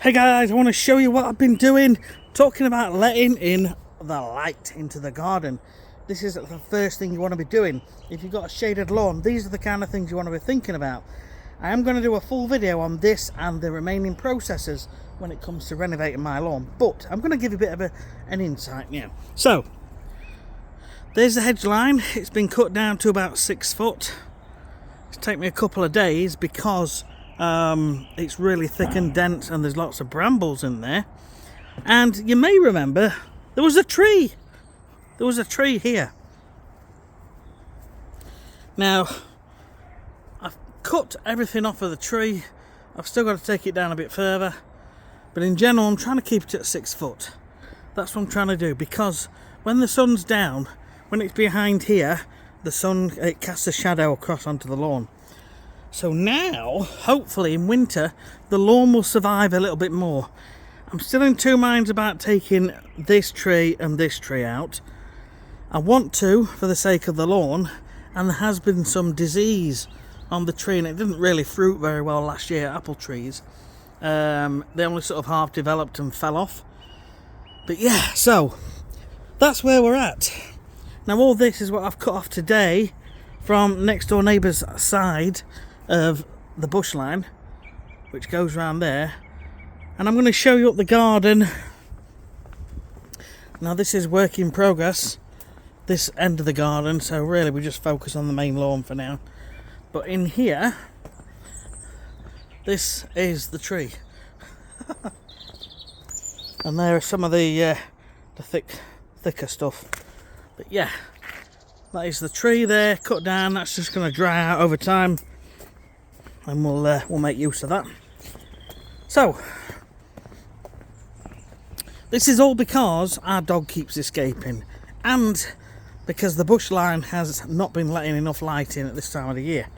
Hey guys, I want to show you what I've been doing, talking about letting in the light into the garden. This is the first thing you want to be doing. If you've got a shaded lawn, these are the kind of things you want to be thinking about. I am going to do a full video on this and the remaining processes when it comes to renovating my lawn, but I'm going to give you a bit of an insight now. So, there's the hedge line. It's been cut down to about 6 foot. It's taken me a couple of days because it's really thick and dense and there's lots of brambles in there. And you may remember there was a tree. There was a tree here. Now, I've cut everything off of the tree. I've still got to take it down a bit further. But in general, I'm trying to keep it at 6 foot. That's what I'm trying to do, because when the sun's down, when it's behind here, the sun, it casts a shadow across onto the lawn. So now, hopefully in winter, the lawn will survive a little bit more. I'm still in two minds about taking this tree and this tree out. I want to, for the sake of the lawn, and there has been some disease on the tree, and it didn't really fruit very well last year, apple trees. They only sort of half developed and fell off. But yeah, so that's where we're at. Now all this is what I've cut off today from next door neighbour's side of the bush line, which goes around there, and I'm going to show you up the garden. Now this is work in progress, this end of the garden, so really we just focus on the main lawn for now. But in here, this is the tree. And there are some of the thicker stuff. But yeah, that is the tree there, cut down. That's just going to dry out over time, and we'll make use of that. So this is all because our dog keeps escaping, and because the bush line has not been letting enough light in at this time of the year,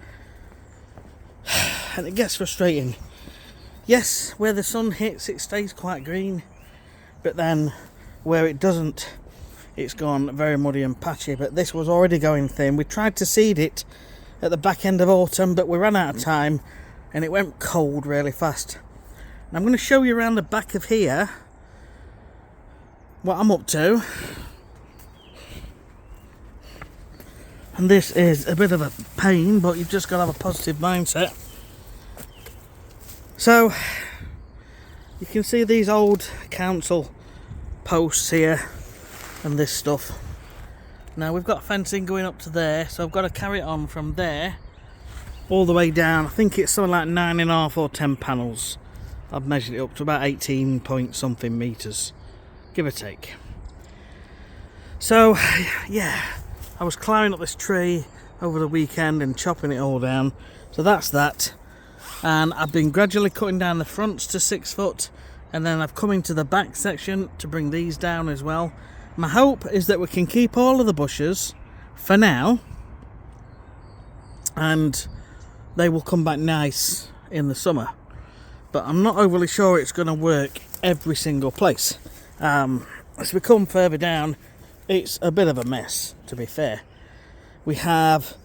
and it gets frustrating. Yes, where the sun hits, it stays quite green, but then where it doesn't, it's gone very muddy and patchy. But this was already going thin. We tried to seed it at the back end of autumn, but we ran out of time and it went cold really fast. And I'm going to show you around the back of here what I'm up to. And this is a bit of a pain, but you've just got to have a positive mindset. So you can see these old council posts here and this stuff. Now we've got fencing going up to there, so I've got to carry it on from there all the way down. I think it's something like 9.5 or 10 panels. I've measured it up to about 18 point something meters, give or take. So yeah, I was climbing up this tree over the weekend and chopping it all down. So that's that. And I've been gradually cutting down the fronts to 6 foot, and then I've come into the back section to bring these down as well. My hope is that we can keep all of the bushes for now, and they will come back nice in the summer. But I'm not overly sure it's going to work every single place. As we come further down, it's a bit of a mess, to be fair. We have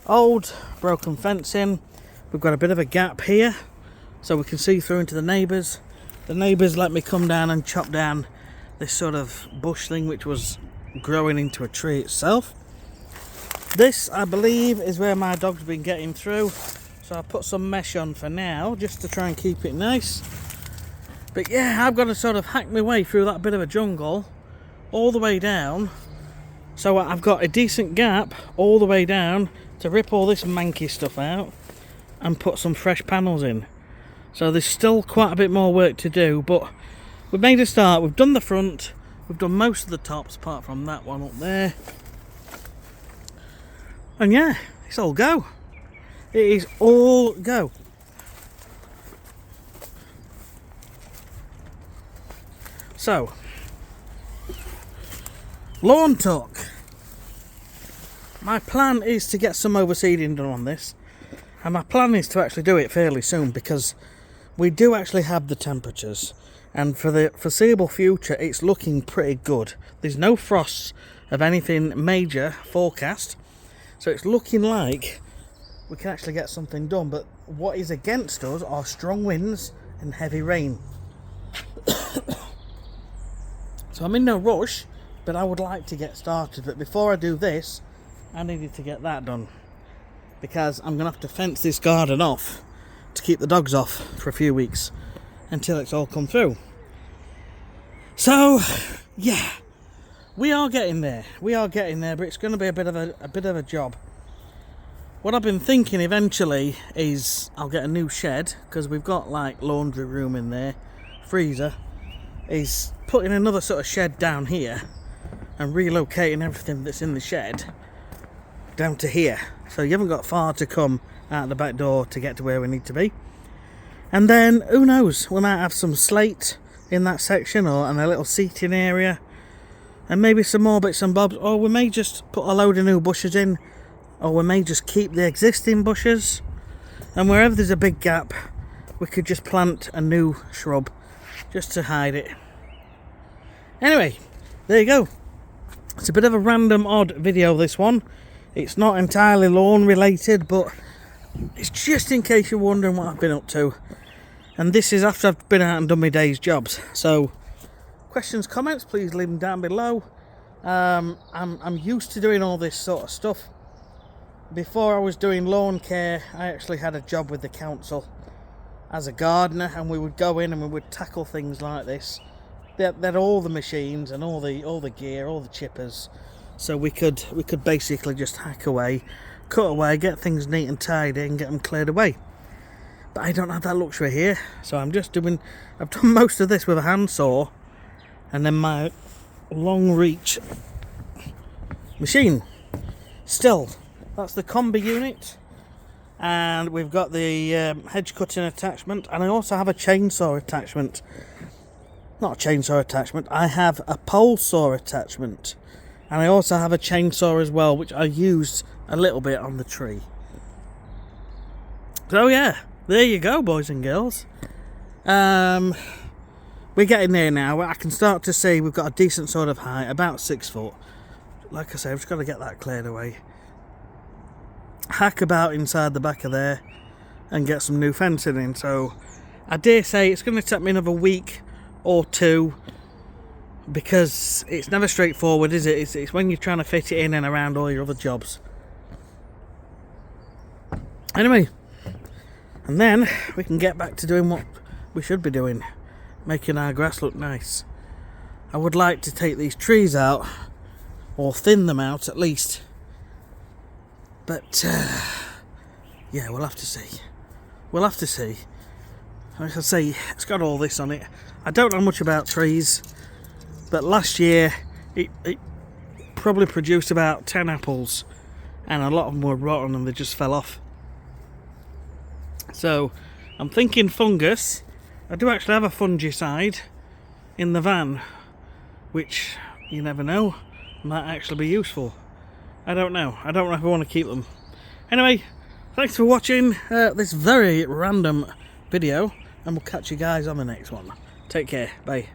old broken fencing. We've got a bit of a gap here, so we can see through into the neighbours. The neighbours let me come down and chop down this sort of bush thing which was growing into a tree itself. This, I believe, is where my dog's been getting through, so I put some mesh on for now just to try and keep it nice. But yeah, I've got to sort of hack my way through that bit of a jungle all the way down, so I've got a decent gap all the way down to rip all this manky stuff out and put some fresh panels in. So there's still quite a bit more work to do, but we've made a start. We've done the front, we've done most of the tops apart from that one up there, and yeah, it's all go. It is all go. So, lawn talk. My plan is to get some overseeding done on this, and my plan is to actually do it fairly soon, because we do actually have the temperatures, and for the foreseeable future it's looking pretty good. There's no frosts of anything major forecast, so it's looking like we can actually get something done. But what is against us are strong winds and heavy rain. So I'm in no rush, but I would like to get started. But before I do this, I needed to get that done, because I'm going to have to fence this garden off to keep the dogs off for a few weeks until it's all come through. So yeah, we are getting there, but it's going to be a bit of a job. What I've been thinking eventually is I'll get a new shed, because we've got like laundry room in there, freezer, is putting another sort of shed down here and relocating everything that's in the shed down to here, so you haven't got far to come out the back door to get to where we need to be. And then who knows, we might have some slate in that section, and a little seating area, and maybe some more bits and bobs, or we may just put a load of new bushes in, or we may just keep the existing bushes, and wherever there's a big gap we could just plant a new shrub just to hide it. Anyway, there you go. It's a bit of a random odd video, this one. It's not entirely lawn related, but it's just in case you're wondering what I've been up to. And this is after I've been out and done my day's jobs. So questions, comments, please leave them down below. I'm used to doing all this sort of stuff. Before I was doing lawn care, I actually had a job with the council as a gardener, and we would go in and we would tackle things like this. They had all the machines and all the gear, all the chippers, so we could basically just hack away, cut away, get things neat and tidy and get them cleared away. But I don't have that luxury here, so I've done most of this with a handsaw and then my long reach machine. Still, that's the combi unit, and we've got the hedge cutting attachment, and I also have a chainsaw attachment. Not a chainsaw attachment, I have a pole saw attachment, and I also have a chainsaw as well, which I used a little bit on the tree. So yeah, there you go, boys and girls. We're getting there now. I can start to see we've got a decent sort of height, about 6 foot. Like I say, I've just got to get that cleared away. Hack about inside the back of there and get some new fencing in. So I dare say it's going to take me another week or two, because it's never straightforward, is it? It's when you're trying to fit it in and around all your other jobs. Anyway, and then we can get back to doing what we should be doing, making our grass look nice. I would like to take these trees out, or thin them out at least, but yeah, we'll have to see. Like I say, it's got all this on it. I don't know much about trees, but last year it probably produced about 10 apples, and a lot of them were rotten and they just fell off. So I'm thinking fungus. I do actually have a fungicide in the van, which, you never know, might actually be useful. I don't know if I want to keep them. Anyway, thanks for watching this very random video, and we'll catch you guys on the next one. Take care, bye.